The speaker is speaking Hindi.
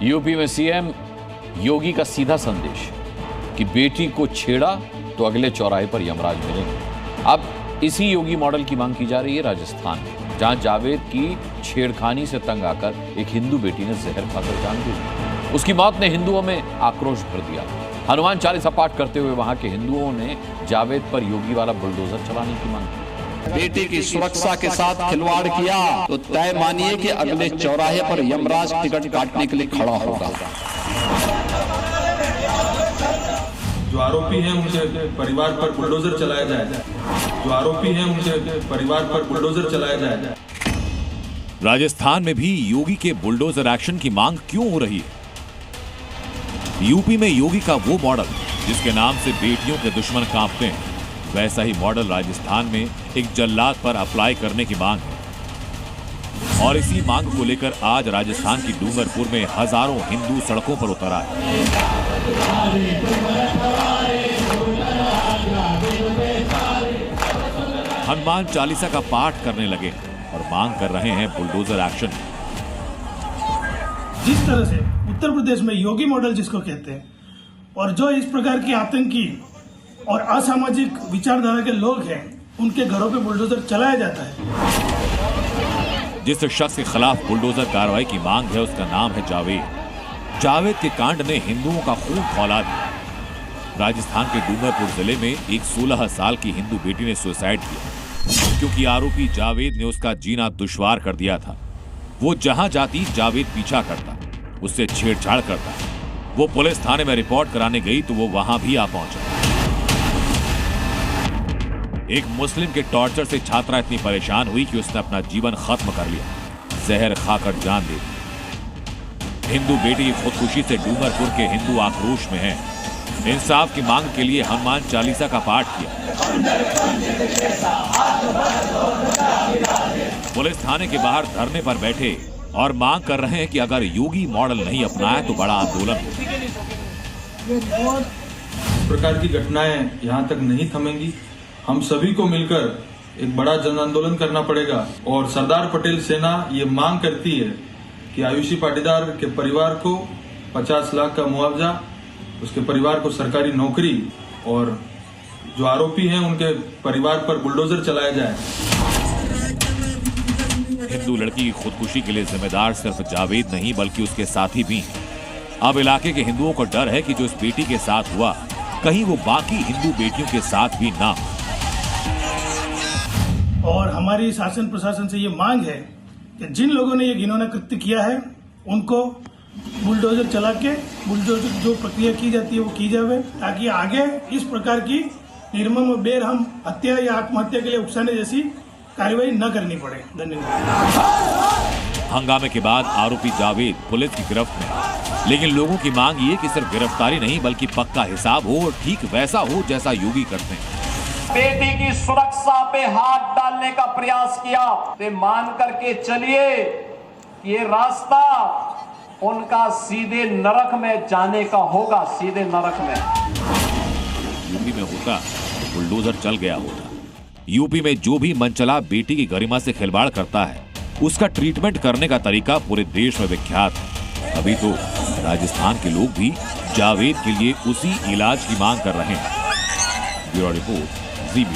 यूपी में सीएम योगी का सीधा संदेश कि बेटी को छेड़ा तो अगले चौराहे पर यमराज मिलेंगे। अब इसी योगी मॉडल की मांग की जा रही है राजस्थान में, जहां जावेद की छेड़खानी से तंग आकर एक हिंदू बेटी ने जहर खाकर जान दी। उसकी मौत ने हिंदुओं में आक्रोश भर दिया। हनुमान चालीसा पाठ करते हुए वहां के हिंदुओं ने जावेद पर योगी वाला बुलडोजर चलाने की मांग की। बेटी की सुरक्षा के साथ खिलवाड़ किया तो तय मानिए कि अगले चौराहे पर यमराज टिकट काटने के लिए खड़ा होगा। जो आरोपी हैं उनके परिवार पर बुलडोजर चलाया जाए। जो आरोपी हैं उनके परिवार पर बुलडोजर चलाया जाए। राजस्थान में भी योगी के बुलडोजर एक्शन की मांग क्यों हो रही है? यूपी में योगी का वो मॉडल जिसके नाम से बेटियों के दुश्मन कांपते हैं, वैसा ही मॉडल राजस्थान में एक जल्लाद पर अप्लाई करने की मांग है। और इसी मांग को लेकर आज राजस्थान की डूंगरपुर में हजारों हिंदू सड़कों पर उतर आए। हनुमान चालीसा का पाठ करने लगे और मांग कर रहे हैं बुलडोजर एक्शन। जिस तरह से उत्तर प्रदेश में योगी मॉडल जिसको कहते हैं, और जो इस प्रकार की आतंकी और असामाजिक विचारधारा के लोग हैं, उनके घरों पे बुलडोजर चलाया जाता है। जिस शख्स के खिलाफ बुलडोजर कार्रवाई की मांग है उसका नाम है जावेद। जावेद के कांड ने हिंदुओं का खून खौला दिया। राजस्थान के डूंगरपुर जिले में एक 16 साल की हिंदू बेटी ने सुसाइड किया क्योंकि आरोपी जावेद ने उसका जीना दुश्वार कर दिया था। वो जहां जाती जावेद पीछा करता, उससे छेड़छाड़ करता। वो पुलिस थाने में रिपोर्ट कराने गई तो वो वहां भी आ पहुंचा। एक मुस्लिम के टॉर्चर से छात्रा इतनी परेशान हुई कि उसने अपना जीवन खत्म कर लिया, जहर खाकर जान दे दी। हिंदू बेटी की खुदकुशी से डूंगरपुर के हिंदू आक्रोश में हैं। इंसाफ की मांग के लिए हनुमान चालीसा का पाठ किया। पुलिस थाने के बाहर धरने पर बैठे और मांग कर रहे हैं कि अगर योगी मॉडल नहीं अपनाया तो बड़ा आंदोलन होगा। इस प्रकार की घटनाएं यहाँ तक नहीं थमेंगी। हम सभी को मिलकर एक बड़ा जन आंदोलन करना पड़ेगा। और सरदार पटेल सेना ये मांग करती है कि आयुषी पाटीदार के परिवार को 50 लाख का मुआवजा, उसके परिवार को सरकारी नौकरी, और जो आरोपी हैं उनके परिवार पर बुलडोजर चलाया जाए। हिंदू लड़की की खुदकुशी के लिए जिम्मेदार सिर्फ जावेद नहीं बल्कि उसके साथी भी हैं। अब इलाके के हिंदुओं को डर है कि जो इस बेटी के साथ हुआ कहीं वो बाकी हिंदू बेटियों के साथ भी ना हो। और हमारी शासन प्रशासन से ये मांग है कि जिन लोगों ने ये घिनौना कृत्य किया है उनको बुलडोजर चला के बुलडोजर जो प्रक्रिया की जाती है वो की जाए, ताकि आगे इस प्रकार की निर्मम बेरहम हत्या या आत्महत्या के लिए उकसाने जैसी कार्रवाई न करनी पड़े। धन्यवाद। हंगामे के बाद आरोपी जावेद पुलिस की गिरफ्त में, लेकिन लोगों की मांग ये कि सिर्फ गिरफ्तारी नहीं बल्कि पक्का हिसाब हो और ठीक वैसा हो जैसा योगी करते हैं। बेटी की सुरक्षा पे हाथ डालने का प्रयास किया तो मान करके चलिए ये रास्ता उनका सीधे नरक में जाने का होगा, सीधे नरक में। यूपी में होता बुलडोजर चल गया होता। यूपी में जो भी मनचला बेटी की गरिमा से खिलवाड़ करता है उसका ट्रीटमेंट करने का तरीका पूरे देश में विख्यात है। अभी तो राजस्थान के लोग भी जावेद के लिए उसी इलाज की मांग कर रहे हैं। Bureau report, ZB।